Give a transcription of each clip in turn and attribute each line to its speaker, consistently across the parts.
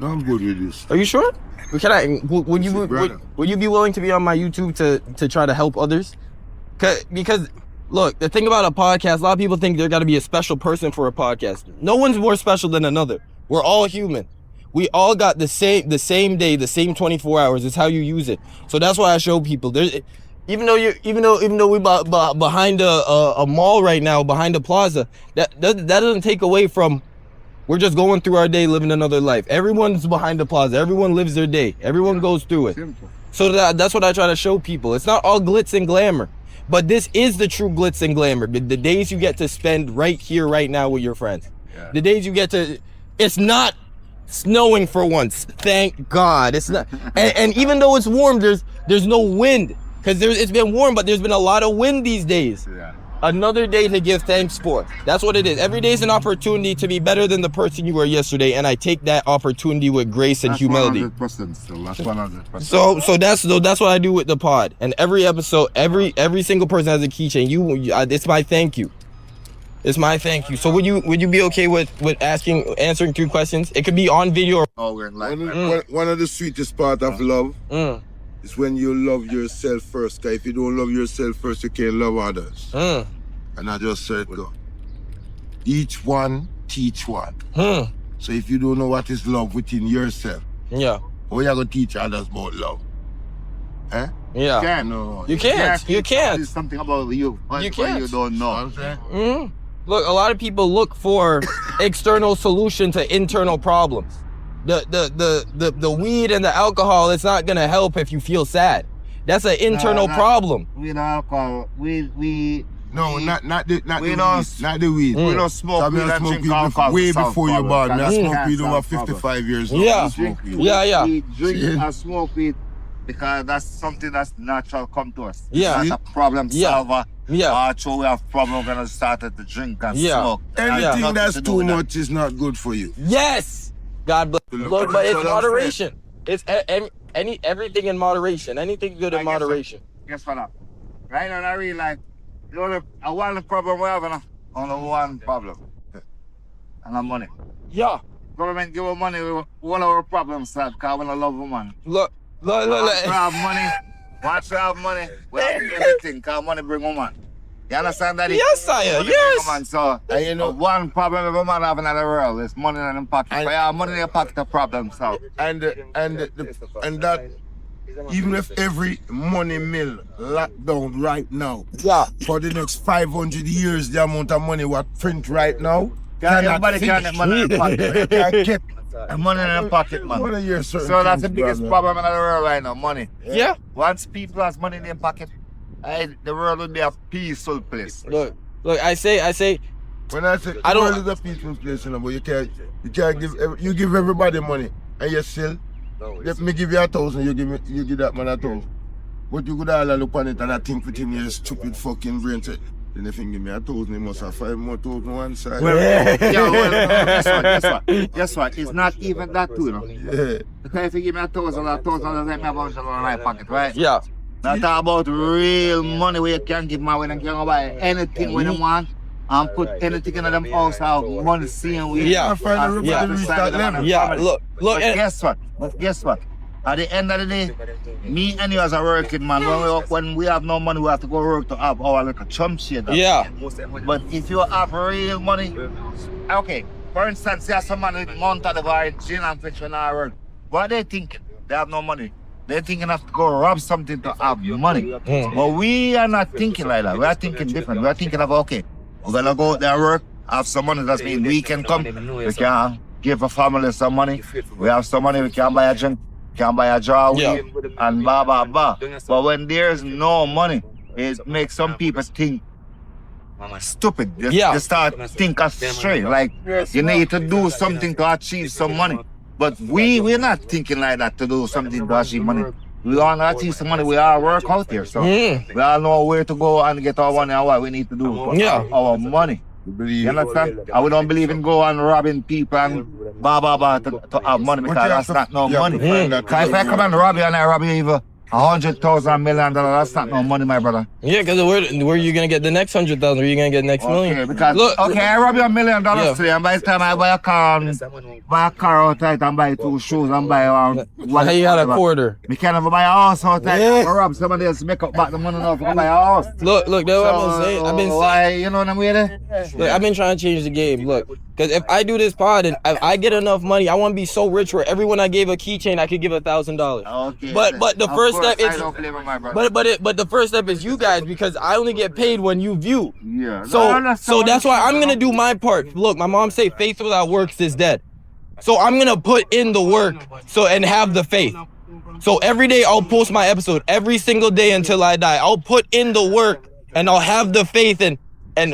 Speaker 1: No, I'm good with this.
Speaker 2: Are you sure? Would you be willing to be on my YouTube to try to help others? Because look, the thing about a podcast, a lot of people think there got to be a special person for a podcast. No one's more special than another. We're all human. We all got the same day, the same 24 hours. It's how you use it. So that's why I show people. Even though we behind a mall right now, behind a plaza, that doesn't take away from we're just going through our day, living another life. Everyone's behind the plaza. Everyone lives their day. Everyone goes through it.
Speaker 3: Simple.
Speaker 2: So that's what I try to show people. It's not all glitz and glamour, but this is the true glitz and glamour. The days you get to spend right here, right now with your friends. Yeah. The days you get to. It's not snowing for once. Thank God. It's not. And even though it's warm, there's no wind. Because it's been warm, but there's been a lot of wind these days. Yeah. Another day to give thanks for. That's what it is. Every day is an opportunity to be better than the person you were yesterday, and I take that opportunity with grace and humility.
Speaker 3: 100%. Still, that's 100%.
Speaker 2: So that's what I do with the pod. And every episode, every single person has a keychain. It's my thank you. It's my thank you. So would you be okay with answering 3 questions? It could be on video.
Speaker 3: We're in life.
Speaker 1: One of the sweetest part of love. It's when you love yourself first. Cause if you don't love yourself first, you can't love others. And I just said, go. Each one teach one. So if you don't know what is love within yourself, how you gonna teach others about love? Eh?
Speaker 2: Yeah.
Speaker 3: You can't. No.
Speaker 2: You can't. You can't.
Speaker 3: It's something about you. You can't. You don't know.
Speaker 2: Look, a lot of people look for external solution to internal problems. The weed and the alcohol, it's not gonna help if you feel sad. That's an internal problem.
Speaker 3: We don't alcohol. We
Speaker 1: no, not the weed.
Speaker 3: We don't smoke weed and drink alcohol.
Speaker 1: Way before you born. I smoke weed over 55 years now.
Speaker 2: Yeah.
Speaker 3: We drink and smoke weed because that's something that's natural come to us.
Speaker 2: Yeah.
Speaker 3: It's not a problem solver.
Speaker 2: Yeah.
Speaker 3: So we have problem, we're gonna start to drink and smoke.
Speaker 1: Anything that's too much is not good for you.
Speaker 2: Yes. God bless. Look, but it's moderation. It's everything in moderation. Anything good in moderation.
Speaker 3: Guess what? Right now, I really like one problem we have, only one problem, and that's money.
Speaker 2: Yeah.
Speaker 3: Government give us money, one of our problems solved because we don't love women.
Speaker 2: Look.
Speaker 3: Once we have money, we have everything because money bring woman. You understand that?
Speaker 2: Yes, sire. Yes.
Speaker 3: So, one problem every man have in the world is money in the pocket. If you have money in your pocket, the problem solved.
Speaker 1: And that, even if every money mill locked down right now, for the next 500 years, the amount of money what print right now,
Speaker 3: everybody can get money in the pocket. Can't get money in the pocket, man. So that's the biggest problem in the world right now, money.
Speaker 2: Yeah.
Speaker 3: Once people have money in their pocket, the world would be a peaceful place.
Speaker 2: Look, I say.
Speaker 1: When I say the world is a peaceful place, but you can't give everybody money, and you still let me give you 1,000, you give that man 1,000. But you could all look on it and I think within your stupid fucking brain say, then if you give me 1,000, you must have 5 more thousand one side.
Speaker 3: Guess what? It's not even that too,
Speaker 1: Yeah.
Speaker 3: Because if you give me 1,000, 1,000 doesn't make me a bunch in my pocket, right?
Speaker 2: Yeah.
Speaker 3: Now talk about real money where you can give man when you can buy anything when you want and put anything in them house out money seeing we
Speaker 2: Look,
Speaker 3: but guess what? At the end of the day, me and you as a working man, when we have no money, we have to go work to have our little chump shit.
Speaker 2: Yeah.
Speaker 3: But if you have real money, okay, for instance, you have some man with Mount Oliver, gin and fish when I work. What they think? They have no money. They're thinking of to go rob something to have money. But we are not thinking like that. We are thinking different. We are thinking of, okay, we're going to go out there and work, have some money. That means we can come, we can give a family some money. We have some money, we can buy a drink, can buy a jar and blah, blah, blah. But when there's no money, it makes some people think stupid. They start think straight. Like, you need to do something to achieve some money. But we're not thinking like that to do something to achieve money. We all know achieve some money, we all work out here. So we all know where to go and get our money and what we need to do for our money. You understand? And we don't believe in go and robbing people and blah blah blah to have money because that's not no money. Because if I come and rob you and I rob you $100,000 $1 million, that's not no money, my brother.
Speaker 2: Yeah, because where are you gonna get the next 100,000? Where are you gonna get the next million?
Speaker 3: Because
Speaker 2: Look,
Speaker 3: okay, I rob you $1 million
Speaker 2: Yeah.
Speaker 3: today, and by the time I buy a car outside and buy 2 shoes and buy
Speaker 2: How you got a quarter?
Speaker 3: We can't even buy a house outside.
Speaker 2: Yeah.
Speaker 3: I rob somebody else to make up back the money now for buy a house.
Speaker 2: Look, that's what I'm saying. I've been
Speaker 3: why, you know what I'm saying?
Speaker 2: Look, I've been trying to change the game. Look, because if I do this pod and I get enough money, I want to be so rich where everyone I gave a keychain, I could give $1,000.
Speaker 3: Okay.
Speaker 2: But the first step is
Speaker 3: but
Speaker 2: the first step is you guys, because I only get paid when you view.
Speaker 3: yeah.
Speaker 2: So that's why I'm gonna do my part. Look, my mom say faith without works is dead. So I'm gonna put in the work and have the faith. So every day I'll post my episode every single day until I die. I'll put in the work and I'll have the faith, and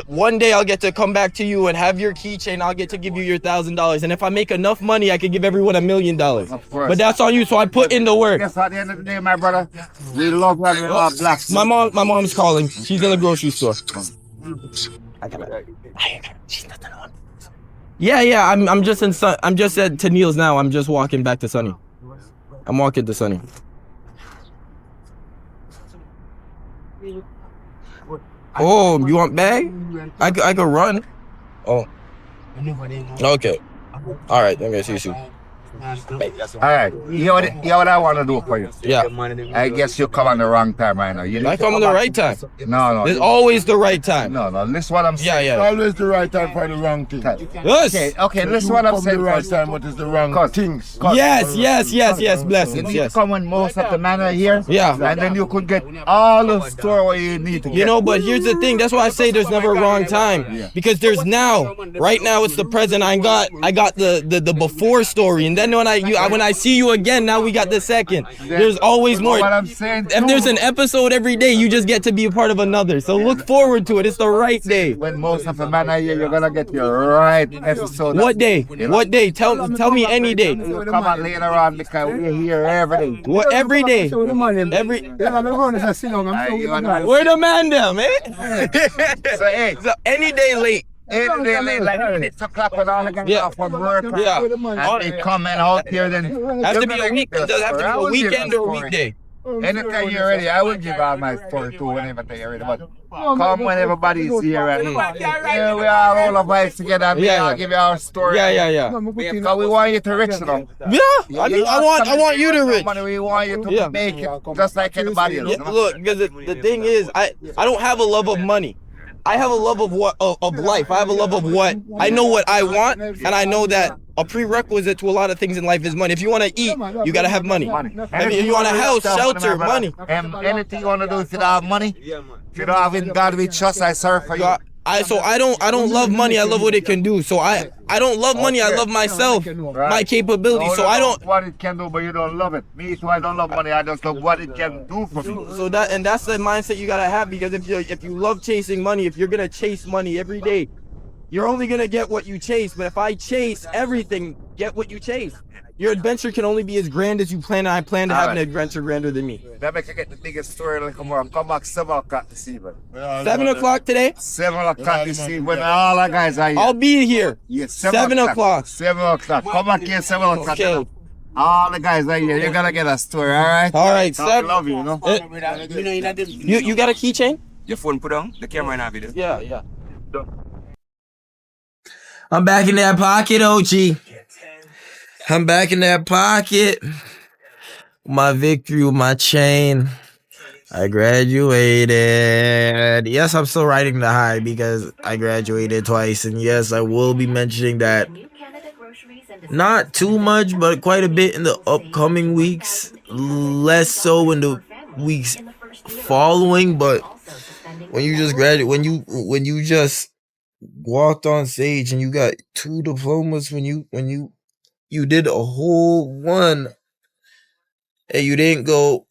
Speaker 2: one day I'll get to come back to you and have your keychain. I'll get to give you your $1,000. And if I make enough money, I can give everyone $1 million. But that's on you. So I put in the work.
Speaker 3: Yes, at the end of the day, my brother, we love having our blacks.
Speaker 2: My mom's calling. She's in the grocery store. She's not the one. Yeah. I'm just I'm just at Neil's now. I'm just walking back to Sunny. I'm walking to Sunny. Oh, you want bag? I could run. Oh. Okay. All right. I'm gonna see you soon.
Speaker 3: Alright, you know what I want to do for you?
Speaker 2: Yeah.
Speaker 3: I guess you come on the wrong time right now.
Speaker 2: I come on the right time.
Speaker 3: No.
Speaker 2: It's always the right time.
Speaker 3: No, this is what I'm saying.
Speaker 2: Yeah.
Speaker 1: Always the right time for the wrong thing.
Speaker 2: Yes.
Speaker 3: Okay, this is what I'm saying.
Speaker 1: The right time, what is the wrong things?
Speaker 2: Yes. Blessings.
Speaker 3: You
Speaker 2: Yes.
Speaker 3: come when most of the men are here.
Speaker 2: Yeah.
Speaker 3: And then you could get all the store where you need to get.
Speaker 2: You know, but here's the thing. That's why I say there's never a wrong time. Because there's now. Right now it's the present. I got the before story, and then when I see you again, now we got the second. There's always more.
Speaker 3: What I'm saying,
Speaker 2: if there's an episode every day, you just get to be a part of another. So look forward to it. It's the right day.
Speaker 3: When most of the men are here, you're gonna get your right episode.
Speaker 2: What day? What day? Tell me any day.
Speaker 3: You come out later on because we're here every day.
Speaker 2: What every day? Where the man them, eh?
Speaker 3: So hey,
Speaker 2: So any day late.
Speaker 3: any day late, like 6 o'clock when all the guys
Speaker 2: Yeah.
Speaker 3: off from work.
Speaker 2: Yeah.
Speaker 3: And they come and out here, then
Speaker 2: Has to be a week. It doesn't have to be a weekend or a weekday.
Speaker 3: anytime you're ready, I will give out my story too whenever they're ready. But come when everybody's here and yeah, we are all of us together. And
Speaker 2: Yeah.
Speaker 3: I'll give you our story.
Speaker 2: Yeah.
Speaker 3: Because we want you to rich now.
Speaker 2: Yeah. I want you to rich.
Speaker 3: Money, we want you to
Speaker 2: Yeah.
Speaker 3: make it just like anybody else.
Speaker 2: Yeah, look, because the thing is, I don't have a love of money. I have a love of life. I have a love of what I know what I want, and I know that a prerequisite to a lot of things in life is money. If you want to eat, you gotta have money. If you want a house, shelter, money.
Speaker 3: And anything you want to do if you don't have money, if you don't have in God we trust, I serve for you.
Speaker 2: I don't love money. I love what it can do. So I don't love money. I love myself, my capability. So I don't.
Speaker 3: What it can do, but you don't love it. Me too. I don't love money. I just love what it can do for me.
Speaker 2: So that's the mindset you gotta have, because if you love chasing money, if you're gonna chase money every day, you're only gonna get what you chase. But if I chase everything, get what you chase. Your adventure can only be as grand as you plan. And I plan to have an adventure grander than me.
Speaker 3: That make you get the biggest story like tomorrow. Come back 7 o'clock this evening.
Speaker 2: 7 o'clock today.
Speaker 3: 7 o'clock this evening when all the guys are here.
Speaker 2: I'll be here.
Speaker 3: Yes,
Speaker 2: 7 o'clock.
Speaker 3: 7 o'clock. Come back here 7 o'clock.
Speaker 2: Okay.
Speaker 3: All the guys are here. You're gonna get a story, alright?
Speaker 2: All right.
Speaker 3: I love you, you know?
Speaker 2: You got a keychain?
Speaker 4: Your phone put on the camera and have it.
Speaker 2: Yeah. I'm back in that pocket, OG. I'm back in that pocket. My victory with my chain. I graduated. Yes, I'm still riding the high because I graduated twice. And yes, I will be mentioning that. Not too much, but quite a bit in the upcoming weeks. Less so in the weeks following. But when you just graduate, when you just walked on stage and you got 2 diplomas, when you did a whole one and you didn't go,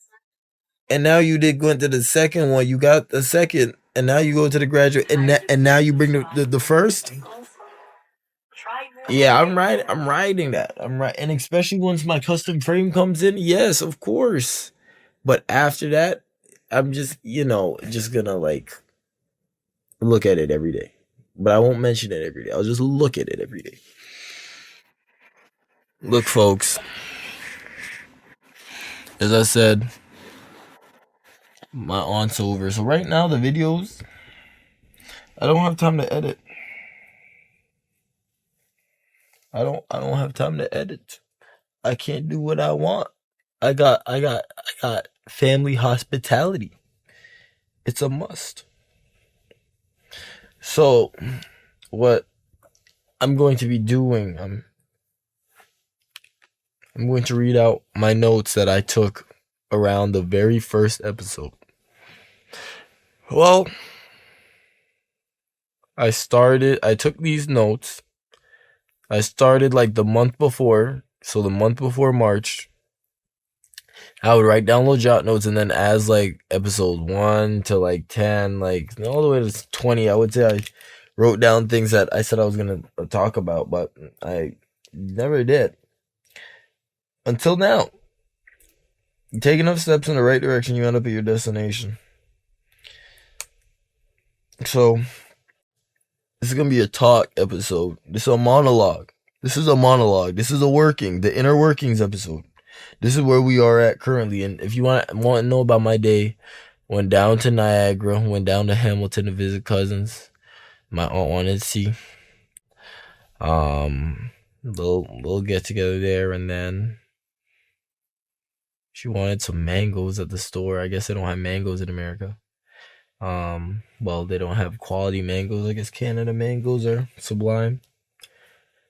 Speaker 2: and now you did go into the second one, you got the second, and now you go to the graduate, and now you bring the first. Yeah, I'm riding that. And especially once my custom frame comes in, yes, of course. But after that, I'm just gonna like look at it every day. But I won't mention it every day. I'll just look at it every day. Look, folks, as I said, my aunt's over. So right now the videos, I don't have time to edit. I don't have time to edit. I can't do what I want. I got family hospitality. It's a must. So what I'm going to be doing, I'm going to read out my notes that I took around the very first episode. Well, I took these notes. I started like the month before. So the month before March, I would write down little jot notes, and then as like episode 1 to like 10, like all the way to 20, I would say I wrote down things that I said I was going to talk about, but I never did. Until now. You take enough steps in the right direction, you end up at your destination. So, this is going to be a talk episode. This is a monologue. This is the inner workings episode. This is where we are at currently. And if you want to know about my day, went down to Niagara, went down to Hamilton to visit cousins. My aunt wanted to see. Little get together there, and then she wanted some mangoes at the store. I guess they don't have mangoes in America. Well, they don't have quality mangoes. I guess Canada mangoes are sublime.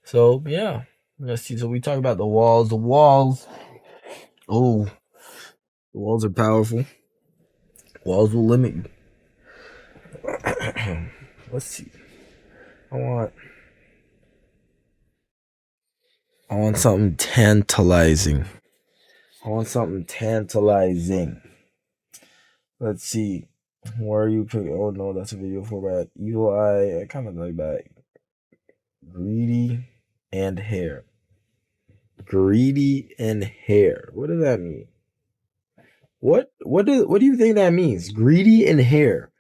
Speaker 2: So yeah, let's see. So we talk about the walls. Oh, the walls are powerful. Walls will limit you. Let's see. I want something tantalizing. Let's see. Where are you picking? Oh no, that's a video for that. Evil Eye. I kind of like that. Greedy and hair. What does that mean? What do you think that means? Greedy and hair.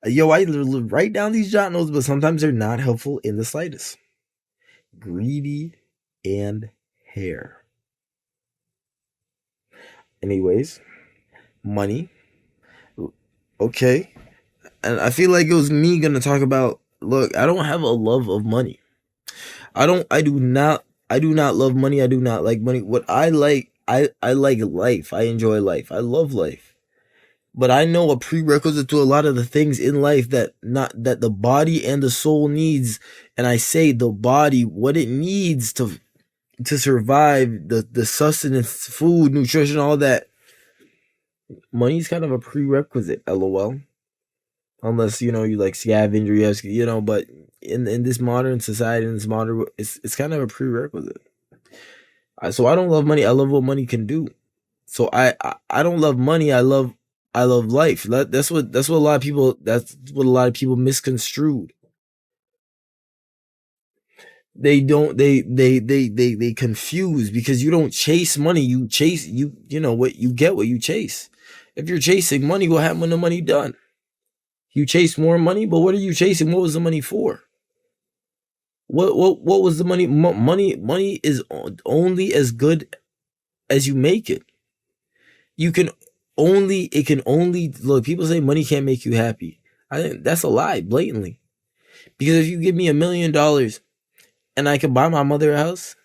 Speaker 2: Yo, I write down these jot notes, but sometimes they're not helpful in the slightest. Greedy and hair. Anyways, money. Okay. And I feel like it was me gonna talk about, look, I don't have a love of money. I do not love money. I do not like money. What I like life. I enjoy life. I love life. But I know a prerequisite to a lot of the things in life that the body and the soul needs. And I say the body, what it needs to survive, the sustenance, food, nutrition, all that. Money's kind of a prerequisite, LOL. Unless, you like scavenger, but in this modern society, it's kind of a prerequisite. So I don't love money. I love what money can do. So I don't love money. I love life. That's what a lot of people misconstrued. They confuse, because you don't chase money. You chase, you get what you chase. If you're chasing money, what happened when the money done? You chase more money, but what are you chasing? What was the money for? What was the money? Money is only as good as you make it. It can only look. People say money can't make you happy. I think that's a lie, blatantly. Because if you give me $1 million and I can buy my mother a house,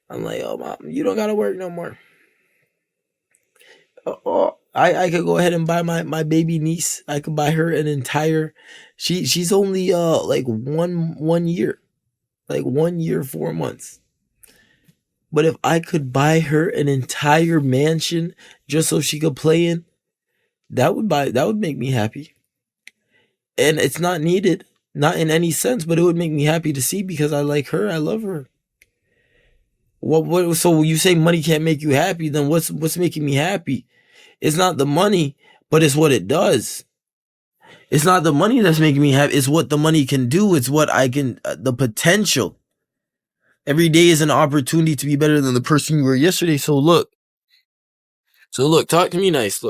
Speaker 2: I'm like, oh, mom, you don't gotta work no more. I could go ahead and buy my baby niece. I could buy her an entire. She's only like 1 year, like 1 year 4 months. But if I could buy her an entire mansion just so she could play in, that would make me happy. And it's not needed, not in any sense, but it would make me happy to see, because I like her, I love her. What? So you say money can't make you happy? Then what's making me happy? It's not the money, but it's what it does. It's not the money that's making me happy. It's what the money can do. It's what I can, the potential. Every day is an opportunity to be better than the person you were yesterday. So look, talk to me nice.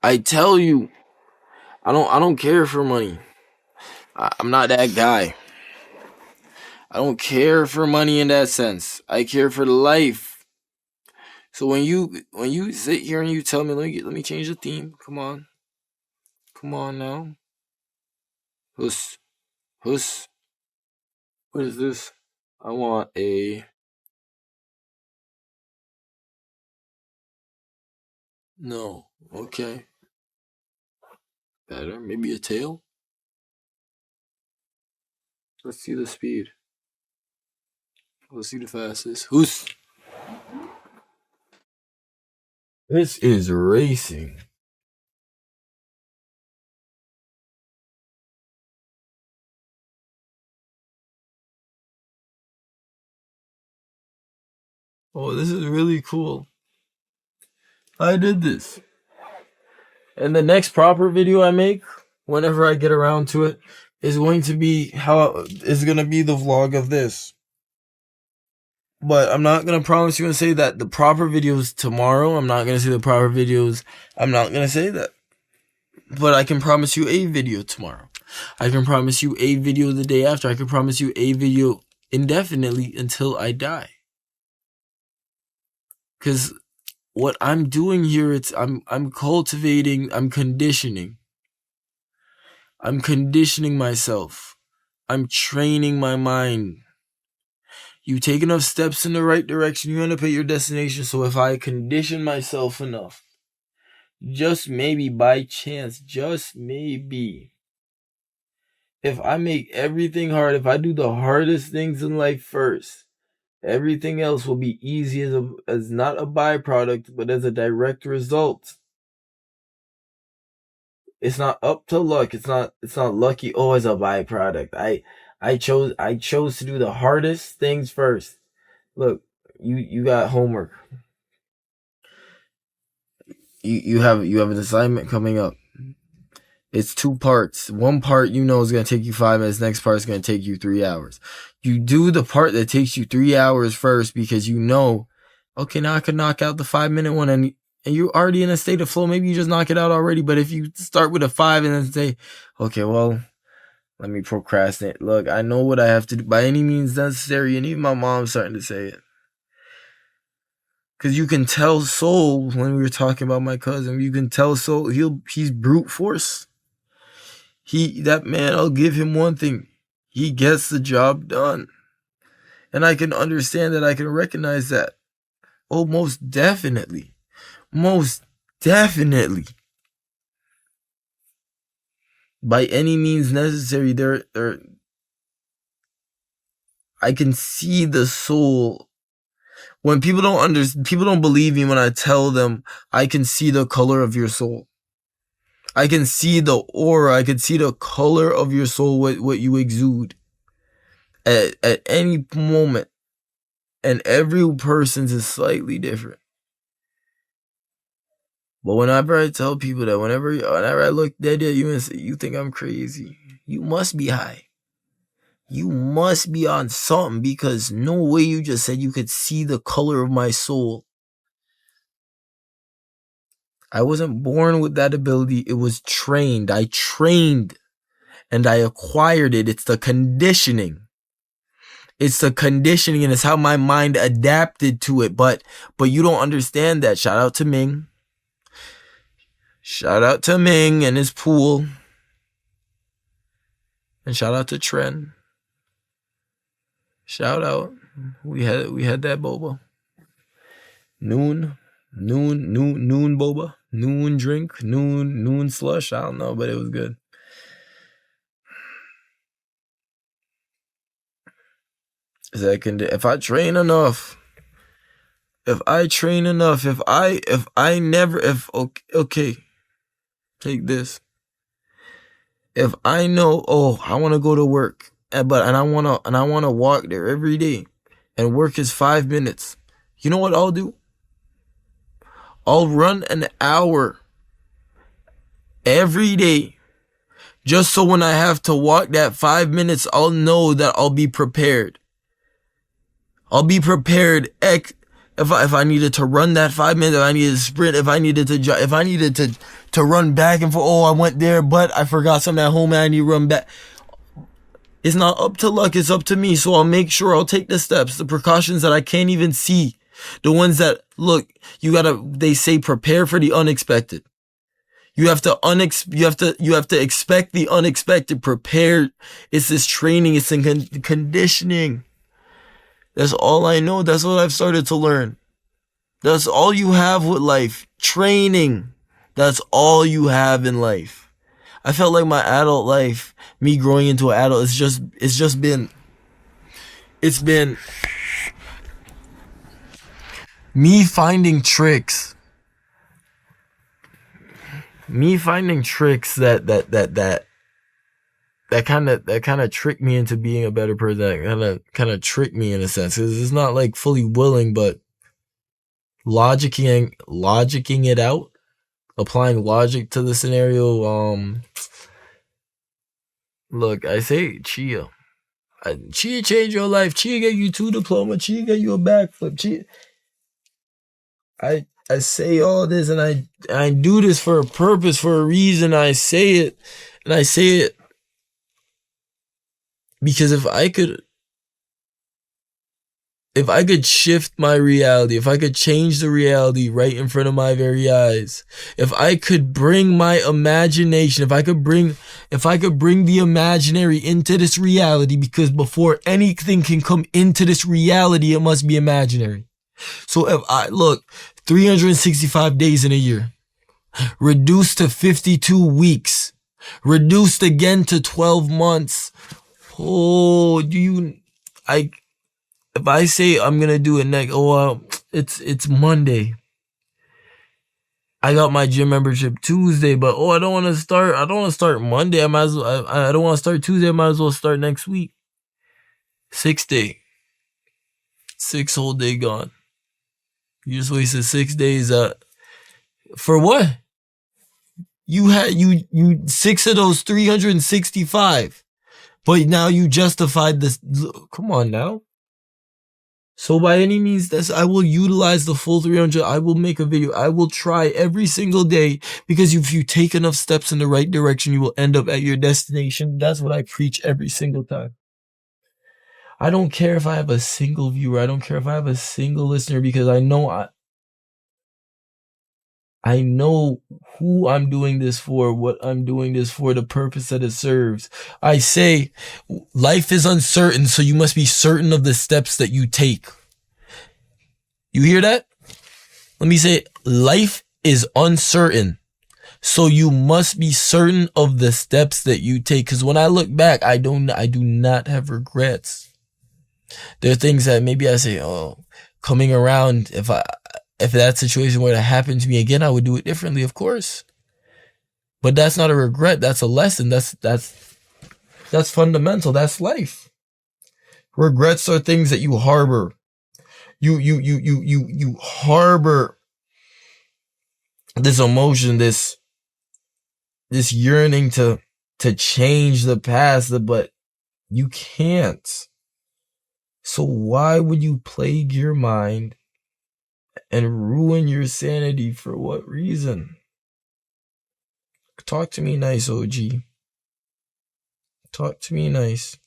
Speaker 2: I tell you, I don't care for money. I'm not that guy. I don't care for money in that sense. I care for life. So when you sit here and you tell me, let me change the theme. Come on now. Huss. What is this? I want a. No. Okay. Better. Maybe a tail. Let's see the speed. Let's see the fastest. Huss. This is racing. Oh, this is really cool. I did this. And the next proper video I make, whenever I get around to it, is going to be the vlog of this. But I'm not going to promise you and say that the proper videos tomorrow. I'm not going to say the proper videos. I'm not going to say that. But I can promise you a video tomorrow. I can promise you a video the day after. I can promise you a video indefinitely until I die. Because what I'm doing here, I'm cultivating, I'm conditioning. I'm conditioning myself. I'm training my mind. You take enough steps in the right direction, you end up at your destination. So if I condition myself enough, just maybe by chance, just maybe, if I make everything hard, if I do the hardest things in life first, everything else will be easy as not a byproduct, but as a direct result. It's not up to luck. It's not lucky. Oh, as a byproduct. I chose to do the hardest things first. Look, you got homework. You have an assignment coming up. It's 2 parts. One part is going to take you 5 minutes. Next part is going to take you 3 hours. You do the part that takes you 3 hours first because okay, now I can knock out the 5-minute one and you're already in a state of flow. Maybe you just knock it out already. But if you start with a 5 and then say, okay, well, let me procrastinate. Look, I know what I have to do by any means necessary. And even my mom's starting to say it. Because you can tell Soul, when we were talking about my cousin, you can tell Soul, he's brute force. That man, I'll give him one thing. He gets the job done. And I can understand that. I can recognize that. Oh, most definitely. Most definitely. By any means necessary, I can see the soul. When people don't believe me when I tell them I can see the color of your soul. I can see the aura. I can see the color of your soul, what you exude at any moment. And every person's is slightly different. But whenever I tell people that, whenever I look dead at you and say, you think I'm crazy, you must be high. You must be on something, because no way you just said you could see the color of my soul. I wasn't born with that ability. It was trained. I trained and I acquired it. It's the conditioning. It's the conditioning, and it's how my mind adapted to it. But you don't understand that. Shout out to Ming. Shout out to Ming and his pool. And shout out to Tren. Shout out. We had that boba. Noon boba. Noon drink. Noon slush. I don't know, but it was good. If I train enough, okay, take this. If I know, I want to go to work, and I want to walk there every day, and work is 5 minutes. You know what I'll do? I'll run an hour every day, just so when I have to walk that 5 minutes, I'll know that I'll be prepared. I'll be prepared. If I needed to run that 5 minutes, if I needed to sprint, if I needed to run back and forth, I went there, but I forgot something at home and I need to run back. It's not up to luck, it's up to me. So I'll make sure I'll take the steps, the precautions that I can't even see. The ones that, look, they say prepare for the unexpected. You have to expect the unexpected. Prepare. It's this training. It's in conditioning. That's all I know. That's what I've started to learn. That's all you have with life. Training. That's all you have in life. I felt like my adult life, me growing into an adult, it's been me finding tricks. Me finding tricks that kind of trick me into being a better person. That kind of trick me in a sense. It's not like fully willing, but logicking it out, applying logic to the scenario. Look, I say Chia. Chia changed your life. Chia get you 2 diplomas. Chia get you a backflip. Chia. I say all this, and I do this for a purpose, for a reason. I say it, and I say it because if I could shift my reality, if I could change the reality right in front of my very eyes, if I could bring my imagination, if I could bring the imaginary into this reality, because before anything can come into this reality, it must be imaginary. So if I look, 365 days in a year, reduced to 52 weeks, reduced again to 12 months. Oh, if I say I'm gonna do it next, it's Monday. I got my gym membership Tuesday, but I don't want to start Monday. I don't want to start Tuesday. I might as well start next week. 6 day. 6 whole day gone. You just wasted 6 days. For what? You had 6 of those 365, but now you justified this. Come on now. So by any means, I will utilize the full 300. I will make a video. I will try every single day, because if you take enough steps in the right direction, you will end up at your destination. That's what I preach every single time. I don't care if I have a single viewer. I don't care if I have a single listener, because I know who I'm doing this for, what I'm doing this for, the purpose that it serves. I say life is uncertain, so you must be certain of the steps that you take. You hear that? Let me say, life is uncertain, so you must be certain of the steps that you take. Because when I look back, I do not have regrets. There are things that maybe I say, coming around, if that situation were to happen to me again, I would do it differently, of course. But that's not a regret. That's a lesson. That's fundamental. That's life. Regrets are things that you harbor. You harbor this emotion, this yearning to change the past, but you can't. So why would you plague your mind and ruin your sanity? For what reason? Talk to me nice, OG. Talk to me nice.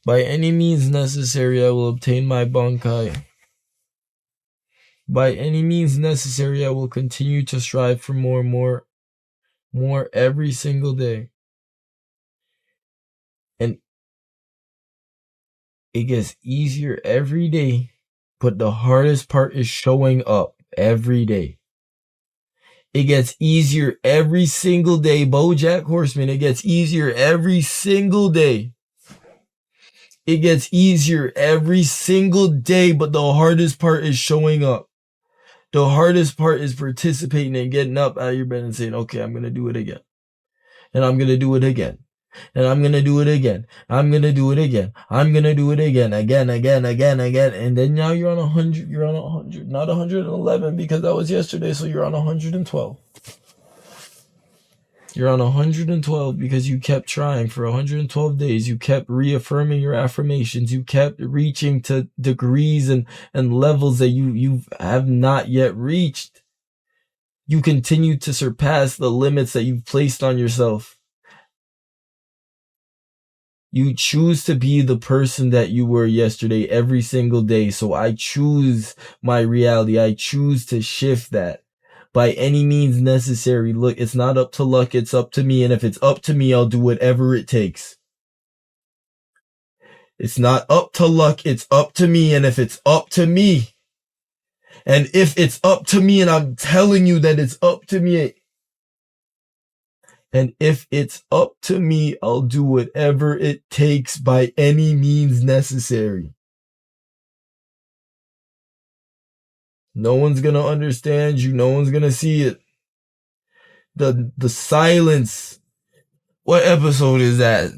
Speaker 2: By any means necessary, I will obtain my bankai. By any means necessary, I will continue to strive for more every single day. And it gets easier every day, but the hardest part is showing up every day. It gets easier every single day. BoJack Horseman, it gets easier every single day. It gets easier every single day, but the hardest part is showing up. The hardest part is participating and getting up out of your bed and saying, okay, I'm going to do it again. And I'm going to do it again. And I'm going to do it again. I'm going to do it again. I'm going to do it again. Again. And then now you're on 100. You're on 100. Not 111, because that was yesterday. So you're on 112. You're on 112 because you kept trying for 112 days. You kept reaffirming your affirmations. You kept reaching to degrees and levels that you have not yet reached. You continue to surpass the limits that you've placed on yourself. You choose to be the person that you were yesterday every single day. So I choose my reality. I choose to shift that by any means necessary. Look, it's not up to luck. It's up to me. And if it's up to me, I'll do whatever it takes. It's not up to luck. It's up to me. And if it's up to me, and I'm telling you that it's up to me, and if it's up to me, I'll do whatever it takes by any means necessary. No one's gonna understand you. No one's gonna see it. The silence. What episode is that?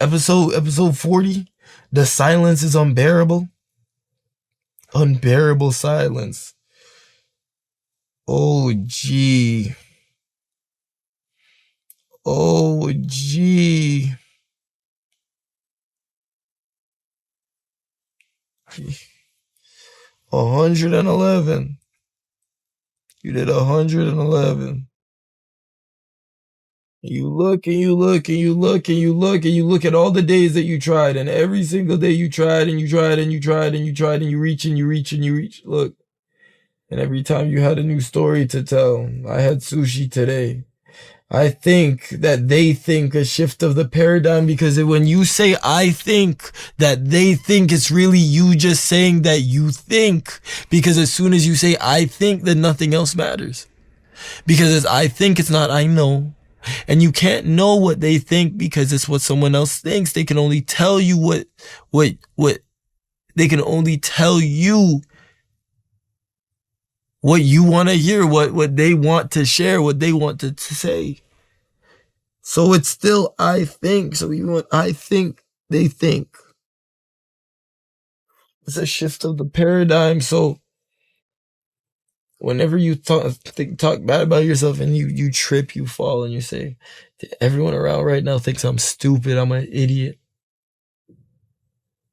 Speaker 2: Episode 40? The silence is unbearable. Unbearable silence. Oh, gee. Oh, gee. 111. You did 111. You look and you look and you look and you look and you look at all the days that you tried, and every single day you tried and you tried and you tried and you tried and you reach and you reach and you reach. Look. And every time you had a new story to tell. I had sushi today. I think that they think a shift of the paradigm, because when you say I think, that they think, it's really you just saying that you think. Because as soon as you say I think, then nothing else matters. Because as I think, it's not I know. And you can't know what they think because it's what someone else thinks. They can only tell you what they can only tell you what you want to hear, what they want to share, what they want to say. So it's still I think. So even when I think, they think. It's a shift of the paradigm. So whenever you talk bad about yourself and you trip, you fall, and you say, everyone around right now thinks I'm stupid, I'm an idiot.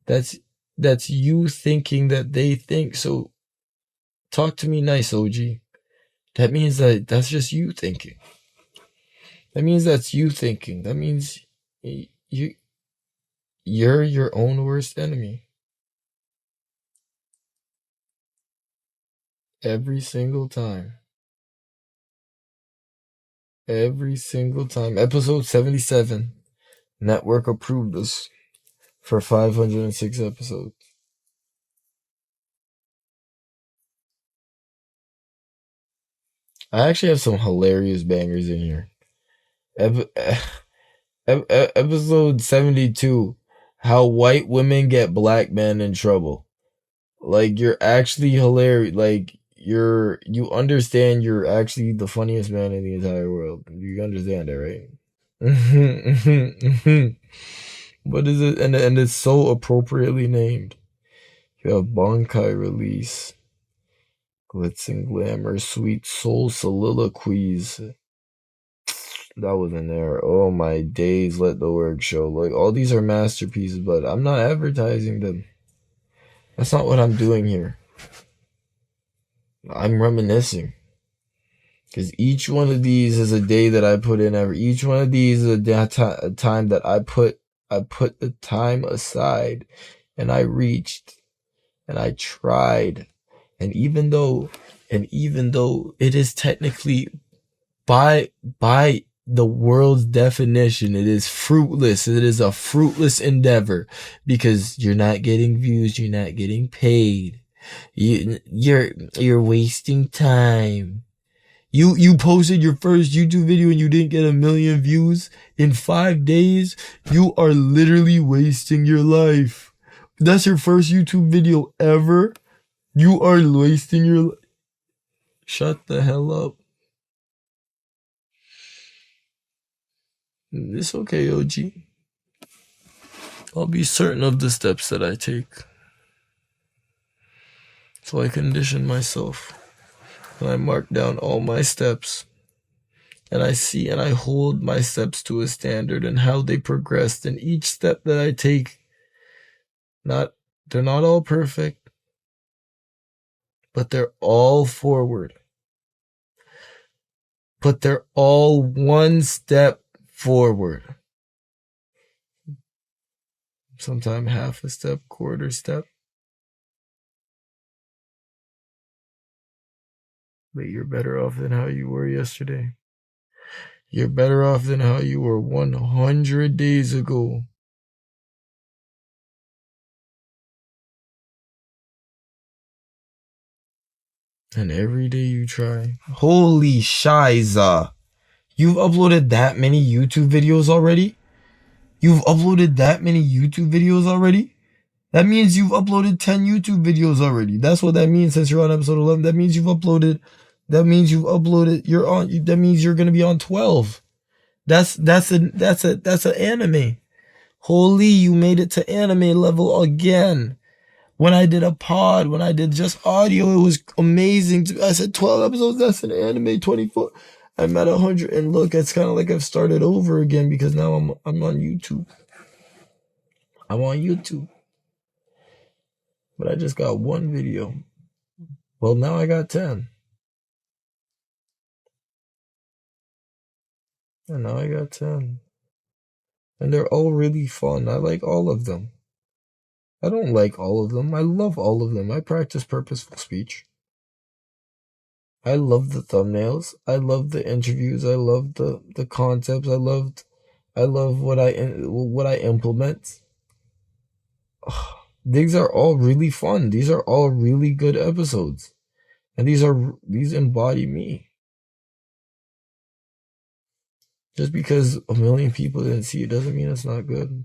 Speaker 2: That's you thinking that they think. So talk to me nice, OG. That means that's just you thinking. That means that's you thinking. That means you're your own worst enemy. Every single time. Every single time. Episode 77. Network approved us for 506 episodes. I actually have some hilarious bangers in here. Episode 72. How white women get black men in trouble. Like, you're actually hilarious. Like, you understand you're actually the funniest man in the entire world. You understand that, right? What is it? And it's so appropriately named. You have Bonkai Release, Glitz and Glamour, Sweet Soul Soliloquies. That was in there. Oh my days, Let the Work Show. Like, all these are masterpieces, but I'm not advertising them. That's not what I'm doing here. I'm reminiscing. Because each one of these is a day that I put in. Each one of these is a time that I put the time aside, and I reached, and I tried. And even though it is technically by the world's definition, it is fruitless. It is a fruitless endeavor, because you're not getting views, you're not getting paid. You're wasting time. You posted your first YouTube video and you didn't get 1 million views in 5 days. You are literally wasting your life. That's your first YouTube video ever. You are wasting your life. Shut the hell up. It's okay, OG. I'll be certain of the steps that I take. So I condition myself. And I mark down all my steps. And I see and I hold my steps to a standard and how they progressed. And each step that I take, they're not all perfect, but they're all forward. But they're all one step forward. Sometimes half a step, quarter step. But you're better off than how you were yesterday. You're better off than how you were 100 days ago. And every day you try. Holy shiza. You've uploaded that many YouTube videos already? You've uploaded that many YouTube videos already? That means you've uploaded 10 YouTube videos already. That's what that means since you're on episode 11. That means you've uploaded, that means you're going to be on 12. That's an anime. Holy, you made it to anime level again. When I did a pod, when I did just audio, it was amazing. I said 12 episodes, that's an anime. 24. I'm at 100, and look, it's kind of like I've started over again because now I'm on YouTube. I'm on YouTube. But I just got one video. Well, now I got 10. And now I got 10. And they're all really fun. I like all of them. I don't like all of them. I love all of them. I practice purposeful speech. I love the thumbnails. I love the interviews. I love the concepts. I love what I implement. These are all really fun. These are all really good episodes. And these embody me. Just because a million people didn't see it doesn't mean it's not good.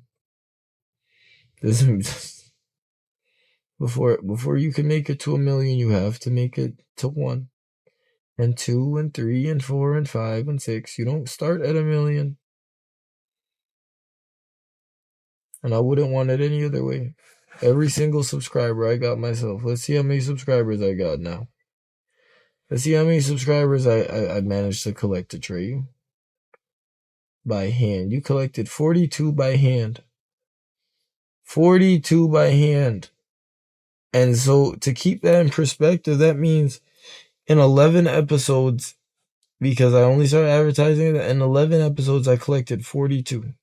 Speaker 2: Before you can make it to 1 million, you have to make it to 1. And 2 and 3 and 4 and 5 and 6. You don't start at 1 million. And I wouldn't want it any other way. Every single subscriber I got myself. Let's see how many subscribers I got now. Let's see how many subscribers I managed to collect to trade. By hand. You collected 42 by hand. 42 by hand. And so to keep that in perspective, that means in 11 episodes, because I only started advertising it, in 11 episodes I collected 42.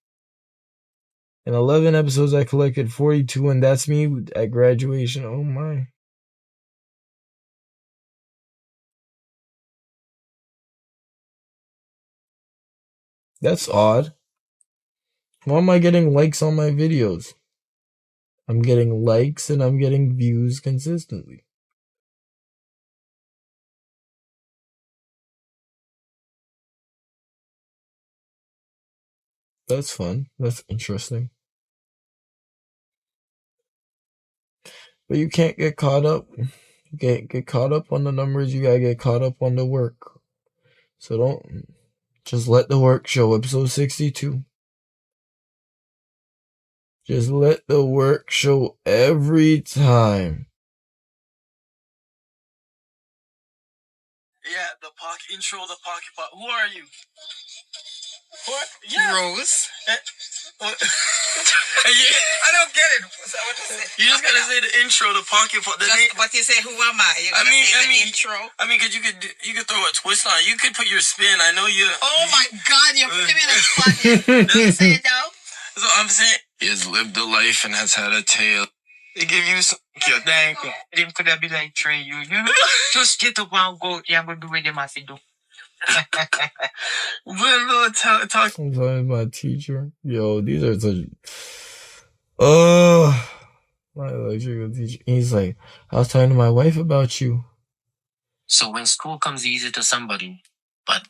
Speaker 2: In 11 episodes I collected 42, and that's me at graduation. Oh my. That's odd. Why am I getting likes on my videos? I'm getting likes and I'm getting views consistently. That's fun. That's interesting. But you can't get caught up. You can't get caught up on the numbers. You gotta get caught up on the work. So don't just let the work show. Episode 62. Just let the work show every time.
Speaker 5: Yeah, the pocket intro, the pocket pot. Who are you? What? Yeah. Rose. I don't get it. So what you say? You just gotta say the intro, the pocket pot. But you say, who am I? You gotta say the intro. I mean, cause you could throw a twist on it. You could put your spin. I know you. Oh my God, you're putting me in a spot here. Don't you say it now? So I'm saying, he has lived a life and has had a tale. They give you some. Thank you. Them could have been like Trey, you just get up and go. Yeah, I'm gonna do what they must do.
Speaker 2: I'm talking my teacher. Yo, these are such. My electrical teacher. He's like, I was talking to my wife about you.
Speaker 5: So when school comes easy to somebody, but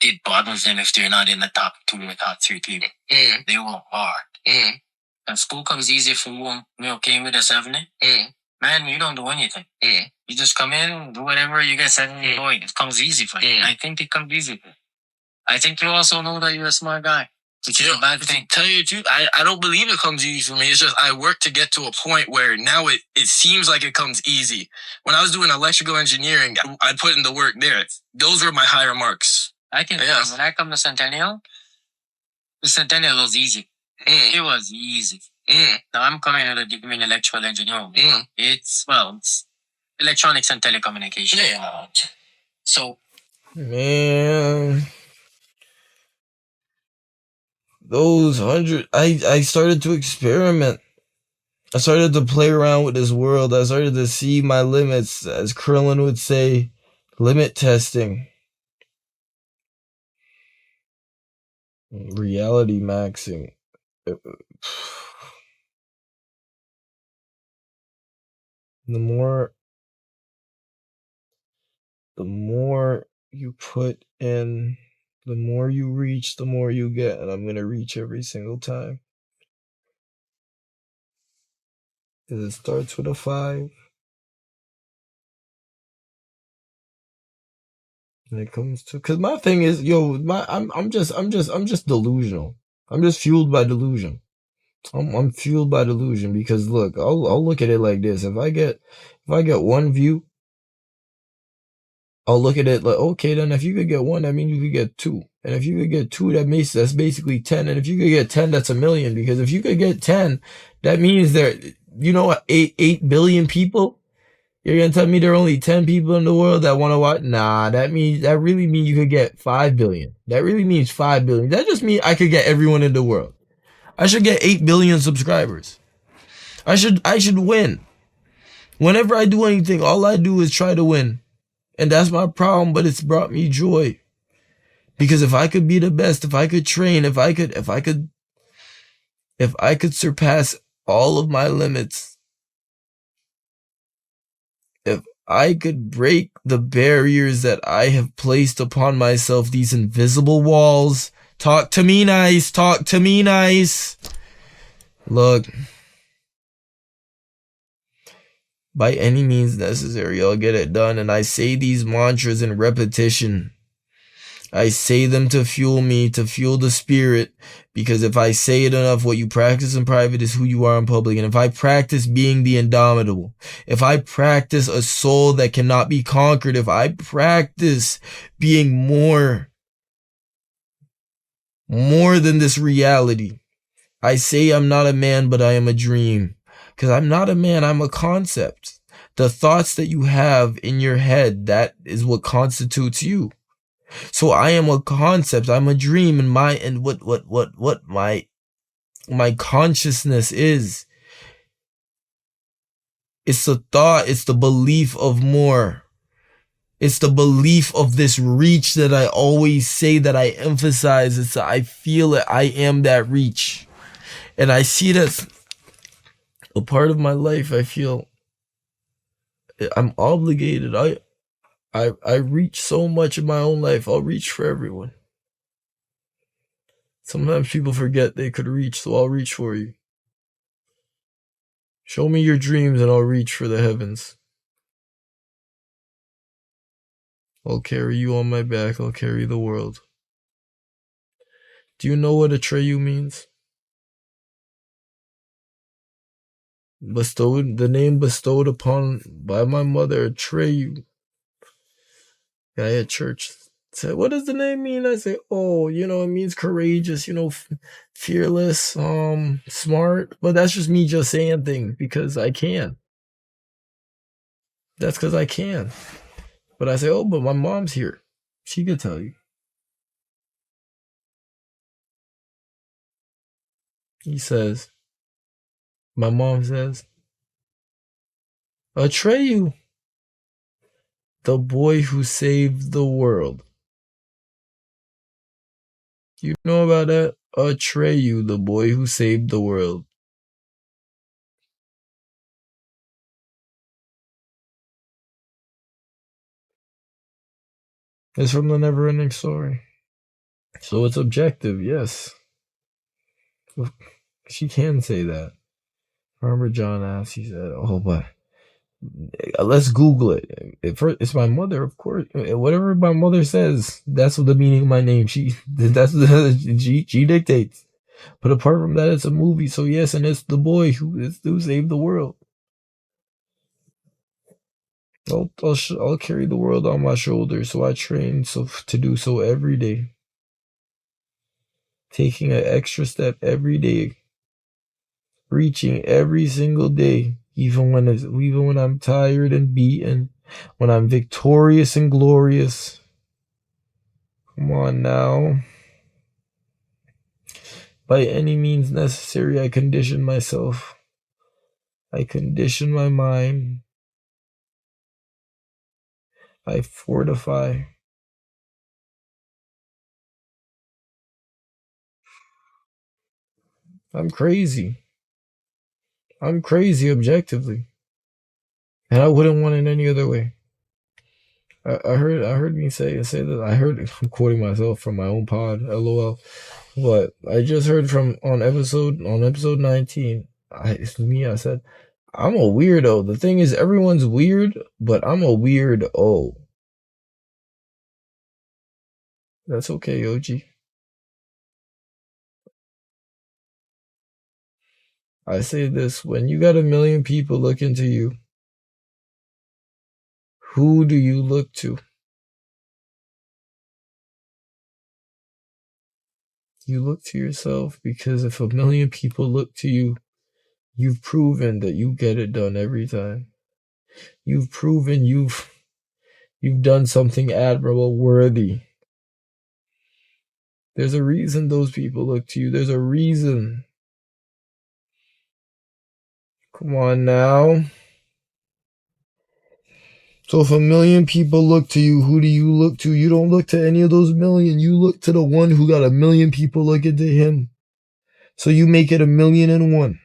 Speaker 5: it bothers them if they're not in the top 2 or top 3 people. They won't hard. And school comes easy for you okay with a 70? Man, you don't do anything. You just come in, do whatever, you get 70 going. It comes easy for you. I think it comes easy. I think you also know that you're a smart guy. Which is a bad thing. Tell you the truth, I don't believe it comes easy for me. It's just I work to get to a point where now it seems like it comes easy. When I was doing electrical engineering, I put in the work there. Those were my higher marks. When I come to Centennial, the Centennial was easy. It was easy. Now I'm coming to the degree in electrical engineering. It's electronics and telecommunication. Yeah. So,
Speaker 2: man, those 100, I started to experiment. I started to play around with this world. I started to see my limits, as Krillin would say, limit testing. Reality maxing. The more you put in, the more you reach, the more you get. And I'm going to reach every single time. Because it starts with a 5. And it comes to, because my thing is, I'm just delusional. I'm just fueled by delusion. I'm fueled by delusion because look, I'll look at it like this. If I get 1 view, I'll look at it like, okay, then if you could get 1, that means you could get 2. And if you could get 2, that's basically 10. And if you could get 10, that's a million. Because if you could get 10, that means there, 8 billion people. You're gonna tell me there are only 10 people in the world that want to watch? Nah, that really means you could get 5 billion. That really means 5 billion. That just means I could get everyone in the world. I should get 8 billion subscribers. I should win. Whenever I do anything, all I do is try to win. And that's my problem, but it's brought me joy. Because if I could be the best, if I could train, if I could surpass all of my limits, if I could break the barriers that I have placed upon myself, these invisible walls. Talk to me nice. Talk to me nice. Look. By any means necessary, I'll get it done. And I say these mantras in repetition. I say them to fuel me, to fuel the spirit. Because if I say it enough, what you practice in private is who you are in public. And if I practice being the indomitable, if I practice a soul that cannot be conquered, if I practice being more than this reality, I say I'm not a man, but I am a dream. Because I'm not a man, I'm a concept. The thoughts that you have in your head, that is what constitutes you. So I am a concept, I'm a dream, and what my consciousness is. It's the thought, it's the belief of more. It's the belief of this reach that I always say, that I emphasize. It's I feel it, I am that reach. And I see it as a part of my life. I feel I'm obligated. I reach so much in my own life. I'll reach for everyone. Sometimes people forget they could reach, so I'll reach for you. Show me your dreams and I'll reach for the heavens. I'll carry you on my back. I'll carry the world. Do you know what Atreyu means? The name bestowed upon by my mother, Atreyu. Guy at church said, what does the name mean? I say, it means courageous, fearless, smart. But that's just me just saying things because I can. That's because I can. But I say, but my mom's here. She could tell you. My mom says, Atreyu, the boy who saved the world. You know about that? Atreyu, the boy who saved the world. It's from the Never-Ending Story. So it's objective, yes. She can say that. Farmer John asked, he said, but let's Google it. It's my mother, of course. Whatever my mother says, that's what the meaning of my name. She dictates. But apart from that, it's a movie. So yes, and it's the boy who saved the world. I'll carry the world on my shoulders. So I train to do so every day. Taking an extra step every day. Reaching every single day. Even when I'm tired and beaten, when I'm victorious and glorious. Come on now. By any means necessary, I condition myself. I condition my mind. I fortify. I'm crazy. I'm crazy objectively. And I wouldn't want it any other way. I heard me say that. I'm quoting myself from my own pod, LOL. But I just heard from on episode 19. I said, I'm a weirdo. The thing is, everyone's weird, but I'm a weirdo. That's okay, OG. I say this, when you got 1 million people looking to you, who do you look to? You look to yourself, because if 1 million people look to you, you've proven that you get it done every time. You've proven you've done something admirable, worthy. There's a reason those people look to you. There's a reason. Come on now. So if 1 million people look to you, who do you look to? You don't look to any of those million. You look to the one who got 1 million people looking to him. So you make it 1,000,001.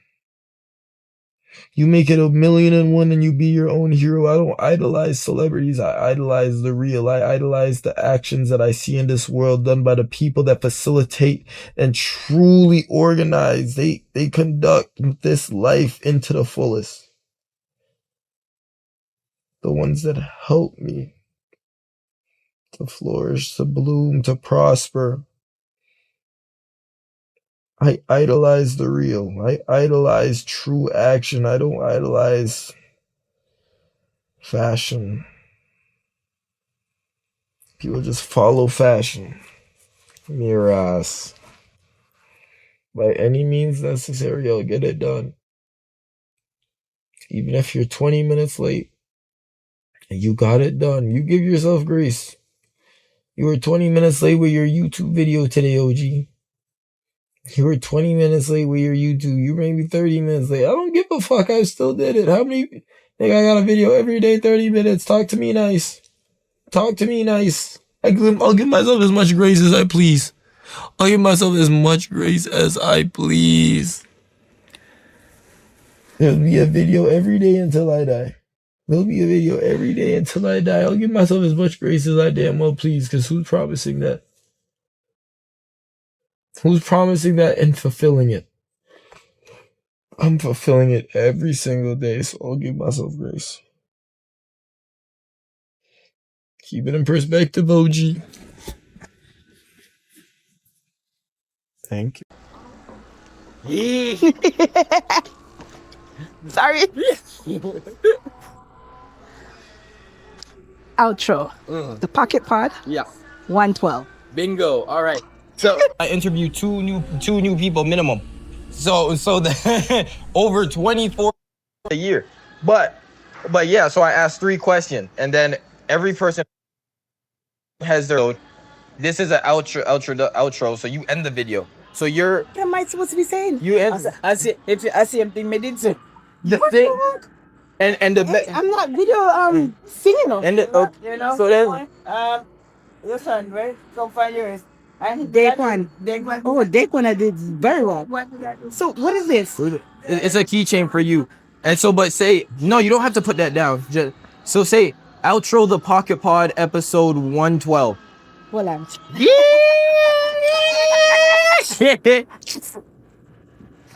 Speaker 2: You make it 1,000,001 and you be your own hero. I don't idolize celebrities. I idolize the real. I idolize the actions that I see in this world done by the people that facilitate and truly organize. They conduct this life into the fullest. The ones that help me to flourish, to bloom, to prosper. I idolize the real. I idolize true action. I don't idolize fashion. People just follow fashion. Miras. By any means necessary, I'll get it done. Even if you're 20 minutes late, you got it done. You give yourself grace. You were 20 minutes late with your YouTube video today, OG. You were 20 minutes late with your YouTube. You may be 30 minutes late. I don't give a fuck. I still did it. How many? Think I got a video every day, 30 minutes. Talk to me nice. Talk to me nice. I'll give myself as much grace as I please. I'll give myself as much grace as I please. There'll be a video every day until I die. There'll be a video every day until I die. I'll give myself as much grace as I damn well please, because who's promising that? Who's promising that and fulfilling it? I'm fulfilling it every single day, so I'll give myself grace. Keep it in perspective, OG. Thank you.
Speaker 6: Sorry. Outro. The Pocket Pod.
Speaker 2: Yeah.
Speaker 6: 112.
Speaker 2: Bingo. All right. So I interviewed two new people minimum. So the over 24 a year. But yeah, so I asked 3 questions, and then every person has their. This is an outro. So you end the video. So you're.
Speaker 6: What am I supposed to be saying?
Speaker 2: You end.
Speaker 7: I see same thing made it.
Speaker 2: The thing. And the.
Speaker 6: Hey, I'm not video singing on.
Speaker 2: And the,
Speaker 7: You know.
Speaker 2: So then.
Speaker 7: Listen, right? Come find yours.
Speaker 6: Daquan. Oh, Daquan, I did very well. So what is this?
Speaker 2: It's a keychain for you. And so, but say, no, you don't have to put that down. So say, outro the Pocket Pod episode 112.
Speaker 6: Hold on.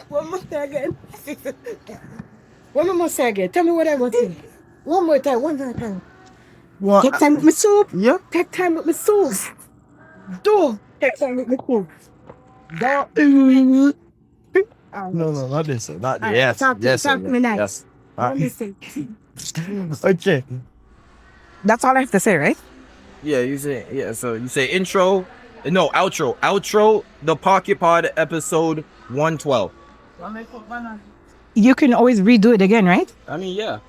Speaker 6: One more second. One more second. Tell me what I want to say. One more time.
Speaker 2: Well,
Speaker 6: Take time with my soup.
Speaker 2: Yeah.
Speaker 6: Take time with my soup. Do. Take time with my soup.
Speaker 2: No, not this. Not
Speaker 6: Right,
Speaker 2: yes.
Speaker 6: talk to me nice.
Speaker 2: Yes.
Speaker 6: Let me see.
Speaker 2: Okay.
Speaker 6: That's all I have to say, right?
Speaker 2: Yeah, so you say intro. No, outro. Outro the Pocket Pod episode 112.
Speaker 6: You can always redo it again, right?
Speaker 2: I mean, yeah.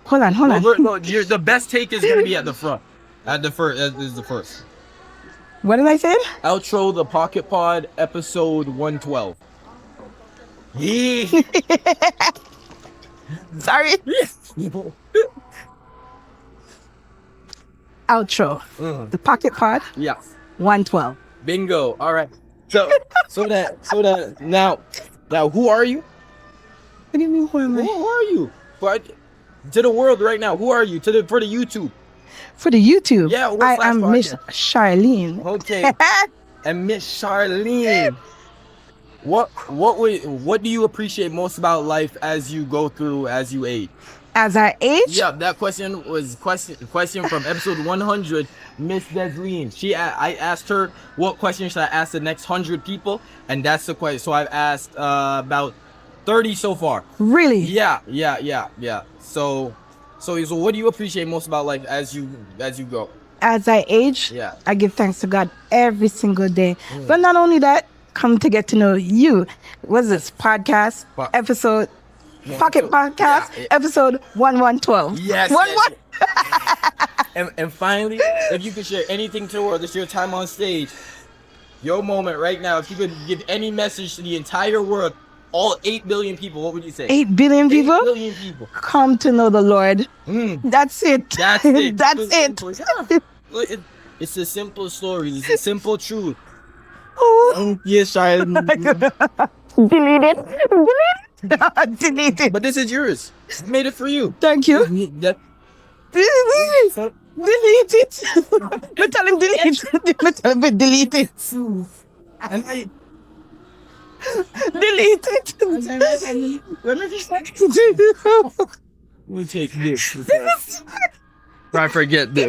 Speaker 6: Hold on.
Speaker 2: No, the best take is gonna be at the front. At the first, is the first.
Speaker 6: What did I say?
Speaker 2: Outro the Pocket Pod episode 112. Yeah.
Speaker 6: Sorry. Outro. The Pocket Pod
Speaker 2: Yeah.
Speaker 6: 112.
Speaker 2: Bingo. All right. So that now who are you?
Speaker 6: What do you mean, who am
Speaker 2: Who
Speaker 6: I?
Speaker 2: are you? But to the world right now, who are you? For the YouTube.
Speaker 6: For the YouTube,
Speaker 2: Yeah, what
Speaker 6: I
Speaker 2: slash
Speaker 6: am Miss
Speaker 2: podcast?
Speaker 6: Charlene.
Speaker 2: Okay. And Miss Charlene. What do you appreciate most about life as you go through as you age?
Speaker 6: As I age,
Speaker 2: Yeah, that question was question from episode 100, Miss Desleen. I asked her what question should I ask the next 100 people, and that's the question. So I've asked about 30 so far.
Speaker 6: really,
Speaker 2: Yeah. So what do you appreciate most about life as you go?
Speaker 6: as I age,
Speaker 2: Yeah.
Speaker 6: I give thanks to God every single day. But not only that, come to get to know you. What's this podcast episode? Pocket Podcast episode 1112.
Speaker 2: Yes.
Speaker 6: One.
Speaker 2: And finally, if you could share anything to the world, it's your time on stage. Your moment right now. If you could give any message to the entire world, all 8 billion people, what would you say?
Speaker 6: 8 billion people
Speaker 2: 8 billion people.
Speaker 6: come to know the Lord. That's it.
Speaker 2: That's it.
Speaker 6: That's it.
Speaker 2: Look, it's a simple story. It's a simple truth.
Speaker 6: Oh.
Speaker 2: Yes, Charlie.
Speaker 6: Delete it. Delete it.
Speaker 2: But this is yours. I made it for you.
Speaker 6: Thank you.
Speaker 2: That-
Speaker 6: Delete it. But tell him delete it. But tell him delete it.
Speaker 2: And I,
Speaker 6: Delete it.
Speaker 2: we'll take this.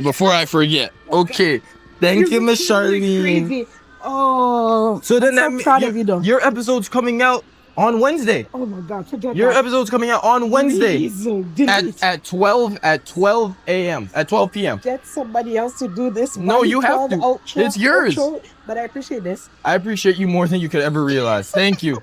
Speaker 2: Before I forget. Okay. Thank you, Miss Charlene.
Speaker 6: Crazy. Oh.
Speaker 2: So then
Speaker 6: I'm so proud of you, though.
Speaker 2: your episode's coming out on Wednesday.
Speaker 6: Oh my God, forget
Speaker 2: Your
Speaker 6: that.
Speaker 2: episode's coming out on Wednesday
Speaker 6: Please, delete.
Speaker 2: at 12 a.m. at 12 p.m.
Speaker 6: Get somebody else to do this.
Speaker 2: No, you have to. It's yours.
Speaker 6: But I appreciate this.
Speaker 2: I appreciate you more than you could ever realize. Thank you.